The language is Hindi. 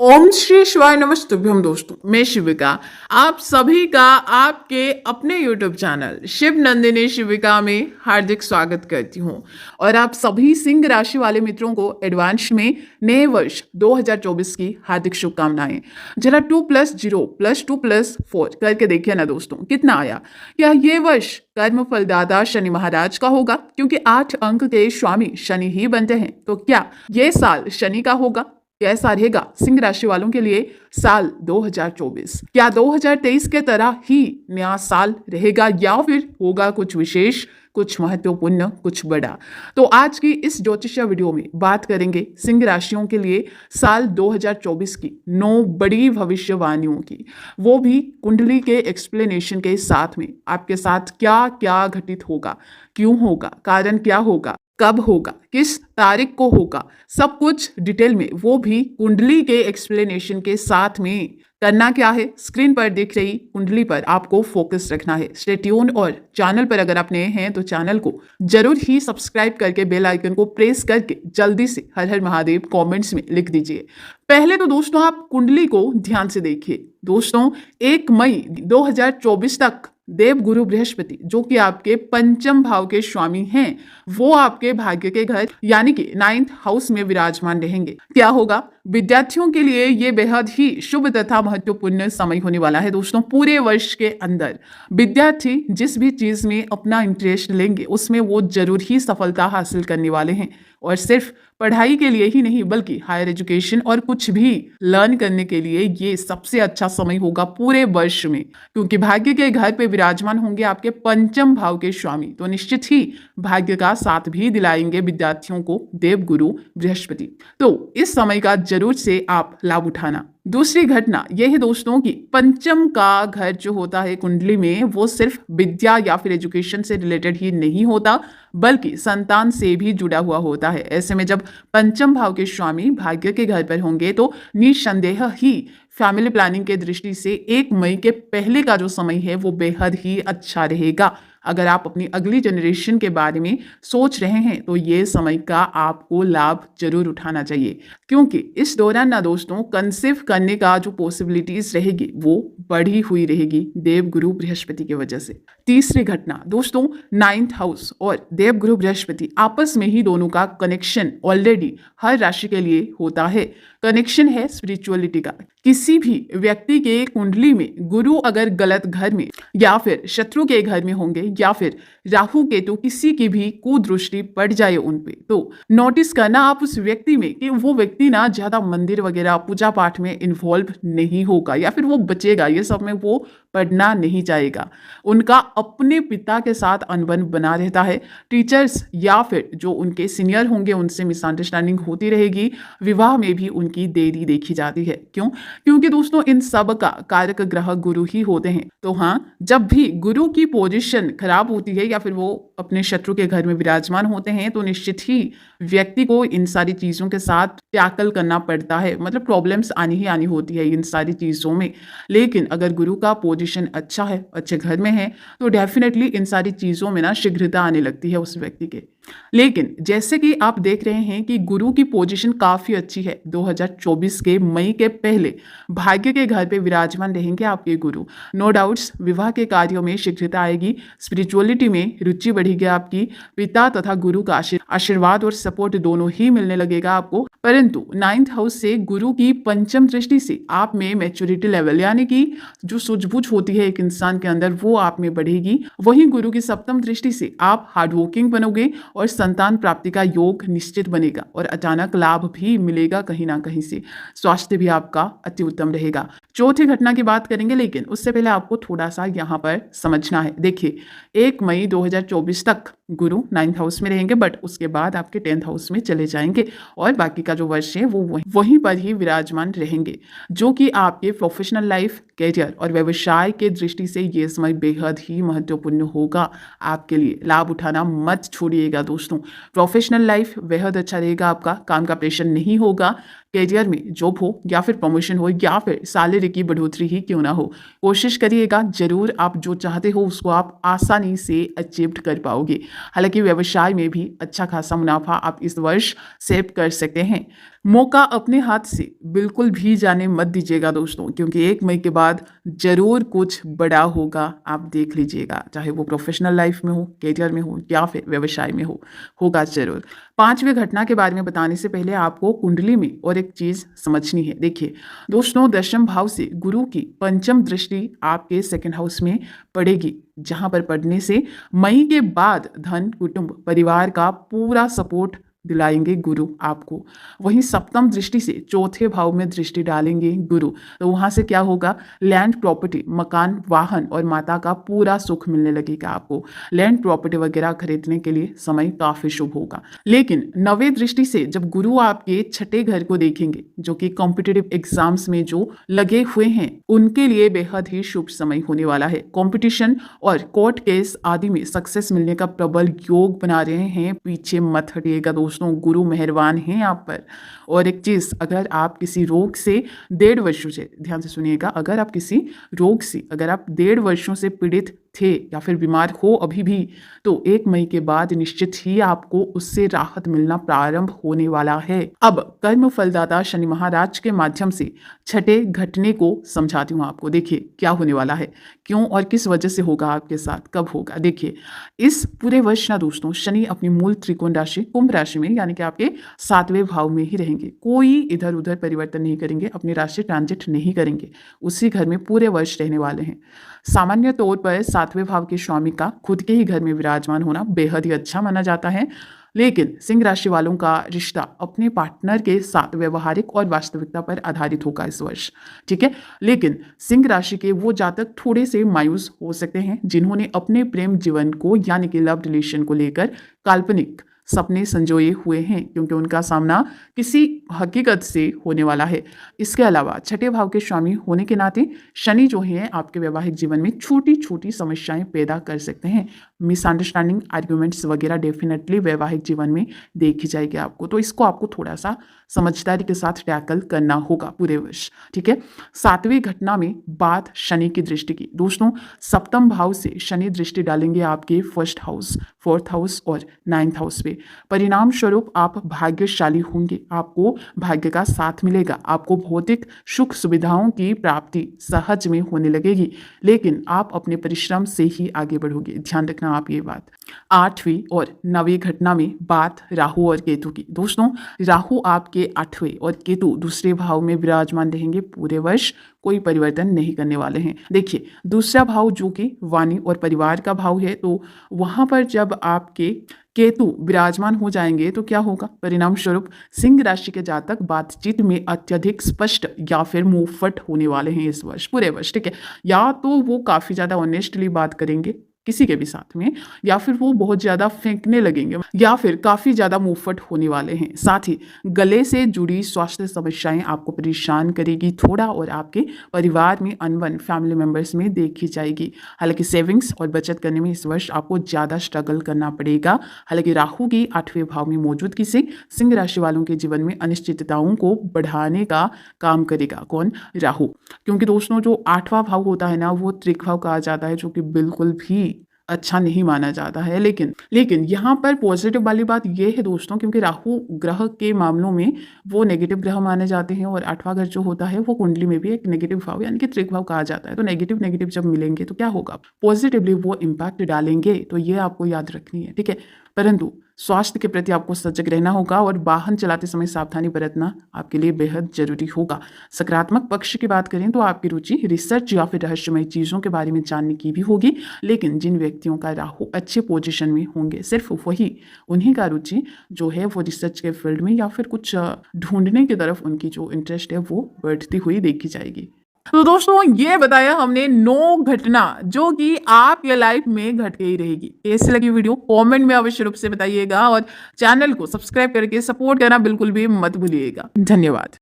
ओम श्री शिवाय नमस्तुभ्यम दोस्तों, मैं शिविका आप सभी का आपके अपने YouTube चैनल शिव नंदिनी शिविका में हार्दिक स्वागत करती हूं। और आप सभी सिंह राशि वाले मित्रों को एडवांस में नए वर्ष 2024 की हार्दिक शुभकामनाएं। जरा 2+0+2+4 करके देखिए ना दोस्तों, कितना आया। क्या ये वर्ष कर्म फलदाता शनि महाराज का होगा, क्योंकि 8 अंक के स्वामी शनि ही बनते हैं। तो क्या ये साल शनि का होगा? कैसा रहेगा सिंह राशि वालों के लिए साल 2024? क्या 2023 के तरह ही नया साल रहेगा या फिर होगा कुछ विशेष, कुछ महत्वपूर्ण, कुछ बड़ा? तो आज की इस ज्योतिषीय वीडियो में बात करेंगे सिंह राशियों के लिए साल 2024 की 9 बड़ी भविष्यवाणियों की, वो भी कुंडली के एक्सप्लेनेशन के साथ में। आपके साथ क्या क्या घटित होगा, क्यों होगा, कारण क्या होगा, कब होगा, किस तारीख को होगा, सब कुछ डिटेल में, वो भी कुंडली के एक्सप्लेनेशन के साथ में। करना क्या है, स्क्रीन पर दिख रही कुंडली पर आपको फोकस रखना है। स्टे ट्यून, और चैनल पर अगर आप नए हैं तो चैनल को जरूर ही सब्सक्राइब करके बेल आइकन को प्रेस करके जल्दी से हर हर महादेव कमेंट्स में लिख दीजिए। पहले तो दोस्तों आप कुंडली को ध्यान से देखिए। दोस्तों 1 मई 2024 तक देव गुरु बृहस्पति, जो कि आपके पंचम भाव के स्वामी हैं, वो आपके भाग्य के घर यानी कि 9th हाउस में विराजमान रहेंगे। क्या होगा, विद्यार्थियों के लिए ये बेहद ही शुभ तथा महत्वपूर्ण समय होने वाला है। दोस्तों पूरे वर्ष के अंदर विद्यार्थी जिस भी चीज में अपना इंटरेस्ट लेंगे उसमें वो जरूर ही सफलता हासिल करने वाले हैं। और सिर्फ पढ़ाई के लिए ही नहीं, बल्कि हायर एजुकेशन और कुछ भी लर्न करने के लिए ये सबसे अच्छा समय होगा पूरे वर्ष में, क्योंकि भाग्य के घर पे विराजमान होंगे आपके पंचम भाव के स्वामी। तो निश्चित ही भाग्य का साथ भी दिलाएंगे विद्यार्थियों को देव गुरु बृहस्पति। तो इस समय का जरूर से आप लाभ उठाना। दूसरी घटना यह है दोस्तों कि पंचम का घर जो होता है कुंडली में, वो सिर्फ विद्या या फिर एजुकेशन से रिलेटेड ही नहीं होता, बल्कि संतान से भी जुड़ा हुआ होता है। ऐसे में जब पंचम भाव के स्वामी भाग्य के घर पर होंगे तो निसंदेह ही फैमिली प्लानिंग के दृष्टि से 1 मई के पहले का जो समय है वो बेहद ही अच्छा रहेगा। अगर आप अपनी अगली जनरेशन के बारे में सोच रहे हैं तो ये समय का आपको लाभ जरूर उठाना चाहिए, क्योंकि इस दौरान ना दोस्तों कंसीव करने का जो पॉसिबिलिटीज रहेगी वो बढ़ी हुई रहेगी देव गुरु बृहस्पति की वजह से। तीसरी घटना दोस्तों 9th हाउस और देव गुरु बृहस्पति आपस में ही दोनों का कनेक्शन ऑलरेडी हर राशि के लिए होता है। कनेक्शन है स्पिरिचुअलिटी का। किसी भी व्यक्ति के कुंडली में गुरु अगर गलत घर में या फिर शत्रु के घर में होंगे या फिर राहु केतु किसी की भी कुदृष्टि पड़ जाए उन पे, तो नोटिस करना आप उस व्यक्ति में कि वो व्यक्ति ना ज्यादा मंदिर वगैरह पूजा पाठ में इन्वॉल्व नहीं होगा, या फिर वो बचेगा, ये सब में वो पढ़ना नहीं चाहेगा। उनका अपने पिता के साथ अनबन बना रहता है। टीचर्स या फिर जो उनके सीनियर होंगे उनसे मिसअंडरस्टैंडिंग होती रहेगी। विवाह में भी उनकी देरी देखी जाती है। क्यों? क्योंकि दोस्तों इन सब का कारक ग्रह गुरु ही होते हैं। तो हाँ, जब भी गुरु की पोजीशन खराब होती है या फिर वो अपने शत्रु के घर में विराजमान होते हैं तो निश्चित ही व्यक्ति को इन सारी चीजों के साथ टैकल करना पड़ता है। मतलब प्रॉब्लम्स आनी ही आनी होती है इन सारी चीजों में। लेकिन अगर गुरु का पोजीशन अच्छा है, अच्छे घर में है, तो डेफिनेटली इन सारी चीजों में ना शीघ्रता आने लगती है उस व्यक्ति के। लेकिन जैसे कि आप देख रहे हैं कि गुरु की पोजीशन काफी अच्छी है। 2024 के मई के पहले भाग्य के घर पे विराजमान रहेंगे आपके गुरु। नो डाउट्स विवाह के कार्यों में शीघ्रता आएगी, स्पिरिचुअलिटी में रुचि बढ़ेगी आपकी, पिता तथा गुरु का आशीर्वाद और सपोर्ट दोनों ही मिलने लगेगा आपको। परंतु 9th हाउस से गुरु की पंचम दृष्टि से आप में मैच्योरिटी लेवल यानी कि जो सूझबूझ होती है एक इंसान के अंदर वो आप में बढ़ेगी। वहीं गुरु की सप्तम दृष्टि से आप हार्डवर्किंग बनोगे और संतान प्राप्ति का योग निश्चित बनेगा और अचानक लाभ भी मिलेगा कहीं ना कहीं से। स्वास्थ्य भी आपका अति उत्तम रहेगा। चौथी घटना की बात करेंगे, लेकिन उससे पहले आपको थोड़ा सा यहाँ पर समझना है। देखिए 1 मई 2024 तक गुरु 9th हाउस में रहेंगे, बट उसके बाद आपके 10th हाउस में चले जाएंगे और बाकी का जो वर्ष है वो वहीं पर ही विराजमान रहेंगे, जो कि आपके प्रोफेशनल लाइफ, करियर और व्यवसाय के दृष्टि से ये समय बेहद ही महत्वपूर्ण होगा आपके लिए। लाभ उठाना मत छोड़िएगा दोस्तों। प्रोफेशनल लाइफ बेहद अच्छा रहेगा आपका, काम का प्रेशर नहीं होगा, करियर में जॉब हो या फिर प्रमोशन हो या फिर सैलरी की बढ़ोतरी ही क्यों ना हो, कोशिश करिएगा, जरूर आप जो चाहते हो उसको आप आसानी से अचीव कर पाओगे। हालांकि व्यवसाय में भी अच्छा खासा मुनाफा आप इस वर्ष सेव कर सकते हैं। मौका अपने हाथ से बिल्कुल भी जाने मत दीजिएगा दोस्तों, क्योंकि 1 मई के बाद जरूर कुछ बड़ा होगा, आप देख लीजिएगा, चाहे वो प्रोफेशनल लाइफ में हो, करियर में हो या फिर व्यवसाय में हो, होगा जरूर। 5वें घटना के बारे में बताने से पहले आपको कुंडली में और एक चीज समझनी है। देखिए दोस्तों, 10वें भाव से गुरु की पंचम दृष्टि आपके 2nd हाउस में पड़ेगी, जहां पर पड़ने से मई के बाद धन, कुटुंब, परिवार का पूरा सपोर्ट दिलाएंगे गुरु आपको। वहीं 7वीं दृष्टि से 4थे भाव में दृष्टि डालेंगे गुरु, तो वहां से क्या होगा, लैंड प्रॉपर्टी, मकान, वाहन और माता का पूरा सुख मिलने लगेगा आपको। लैंड प्रॉपर्टी वगैरह खरीदने के लिए समय काफी शुभ होगा। लेकिन 9वें दृष्टि से जब गुरु आपके 6ठे घर को देखेंगे, जो कि कॉम्पिटिटिव एग्जाम्स में जो लगे हुए हैं उनके लिए बेहद ही शुभ समय होने वाला है। कॉम्पिटिशन और कोर्ट केस आदि में सक्सेस मिलने का प्रबल योग बना रहे हैं, पीछे मत हटिएगा दोस्तों, गुरु मेहरबान हैं आप पर। और एक चीज, अगर आप किसी रोग से 1.5 वर्षों से, ध्यान से सुनिएगा, अगर आप किसी रोग से, अगर आप 1.5 वर्षों से पीड़ित थे या फिर बीमार हो अभी भी, तो 1 मई के बाद निश्चित ही आपको उससे राहत मिलना प्रारंभ होने वाला है। अब कर्म फलदाता शनि महाराज के माध्यम से 6ठे घटने को समझाती हूँ आपको। देखिए क्या होने वाला है, क्यों और किस वजह से होगा आपके साथ, कब होगा। देखिए इस पूरे वर्ष ना दोस्तों, शनि अपनी मूल त्रिकोण राशि कुंभ राशि में, यानी कि आपके 7वें भाव में ही रहेंगे। कोई इधर उधर परिवर्तन नहीं करेंगे, अपनी राशि ट्रांजिट नहीं करेंगे, उसी घर में पूरे वर्ष रहने वाले हैं। सामान्य तौर पर 7वें भाव के स्वामी का खुद के ही घर में विराजमान होना बेहद ही अच्छा माना जाता है। लेकिन सिंह राशि वालों का रिश्ता अपने पार्टनर के साथ व्यवहारिक और वास्तविकता पर आधारित होगा इस वर्ष, ठीक है। लेकिन सिंह राशि के वो जातक थोड़े से मायूस हो सकते हैं जिन्होंने अपने प्रेम जीवन को, यानी कि लव रिलेशन को लेकर काल्पनिक सपने संजोए हुए हैं, क्योंकि उनका सामना किसी हकीकत से होने वाला है। इसके अलावा 6ठे भाव के स्वामी होने के नाते शनि जो है आपके वैवाहिक जीवन में छोटी छोटी समस्याएं पैदा कर सकते हैं। मिसअंडरस्टैंडिंग, आर्ग्यूमेंट्स वगैरह डेफिनेटली वैवाहिक जीवन में देखी जाएगी आपको, तो इसको आपको थोड़ा सा समझदारी के साथ टैकल करना होगा पूरे वर्ष, ठीक है। 7वीं घटना में बात शनि की दृष्टि की। दोस्तों 7वें भाव से शनि दृष्टि डालेंगे आपके 1st हाउस, 4th हाउस और 9th हाउस पे। परिणाम स्वरूप आप भाग्यशाली होंगे, आपको भाग्य का साथ मिलेगा, आपको भौतिक सुख सुविधाओं की प्राप्ति सहज में होने लगेगी, लेकिन आप अपने परिश्रम से ही आगे बढ़ोगे, ध्यान रखना आप ये बात। 8वीं और 9वीं घटना में बात राहु और केतु की। दोस्तों राहु आपके 8वें और केतु 2रे भाव में विराजमान रहेंगे पूरे वर्ष, कोई परिवर्तन नहीं करने वाले हैं। देखिए 2रा भाव जो कि वाणी और परिवार का भाव है, तो वहां पर जब आपके केतु विराजमान हो जाएंगे तो क्या होगा, परिणाम स्वरूप सिंह राशि के जातक बातचीत में अत्यधिक स्पष्ट या फिर मुंहफट होने वाले हैं इस वर्ष, पूरे वर्ष, ठीक है। या तो वो काफी ज्यादा ऑनेस्टली बात करेंगे किसी के भी साथ में, या फिर वो बहुत ज्यादा फेंकने लगेंगे, या फिर काफी ज्यादा मुंहफट होने वाले हैं। साथ ही गले से जुड़ी स्वास्थ्य समस्याएं आपको परेशान करेगी थोड़ा, और आपके परिवार में अनबन फैमिली मेंबर्स में देखी जाएगी। हालांकि सेविंग्स और बचत करने में इस वर्ष आपको ज्यादा स्ट्रगल करना पड़ेगा। हालांकि राहु की 8वें भाव में मौजूदगी से सिंह राशि वालों के जीवन में अनिश्चितताओं को बढ़ाने का काम करेगा। कौन, राहु। क्योंकि दोस्तों जो 8वां भाव होता है ना, वो त्रिक भाव कहा जाता है, जो कि बिल्कुल भी अच्छा नहीं माना जाता है। लेकिन यहाँ पर पॉजिटिव वाली बात यह है दोस्तों, क्योंकि राहु ग्रह के मामलों में वो नेगेटिव ग्रह माने जाते हैं, और 8वां घर जो होता है वो कुंडली में भी एक नेगेटिव भाव यानी कि त्रिक भाव कहा जाता है। तो नेगेटिव जब मिलेंगे तो क्या होगा, पॉजिटिवली वो इम्पैक्ट डालेंगे, तो ये आपको याद रखनी है, ठीक है। परंतु स्वास्थ्य के प्रति आपको सजग रहना होगा, और वाहन चलाते समय सावधानी बरतना आपके लिए बेहद जरूरी होगा। सकारात्मक पक्ष की बात करें तो आपकी रुचि रिसर्च या फिर रहस्यमय चीजों के बारे में जानने की भी होगी। लेकिन जिन व्यक्तियों का राहु अच्छे पोजीशन में होंगे, सिर्फ वही, उन्हीं का रुचि जो है वो रिसर्च के फील्ड में या फिर कुछ ढूंढने की तरफ उनकी जो इंटरेस्ट है वो बढ़ती हुई देखी जाएगी। तो दोस्तों ये बताया हमने 9 घटना जो कि आपके लाइफ में घट गई रहेगी। कैसी लगी वीडियो कमेंट में अवश्य रूप से बताइएगा, और चैनल को सब्सक्राइब करके सपोर्ट करना बिल्कुल भी मत भूलिएगा। धन्यवाद।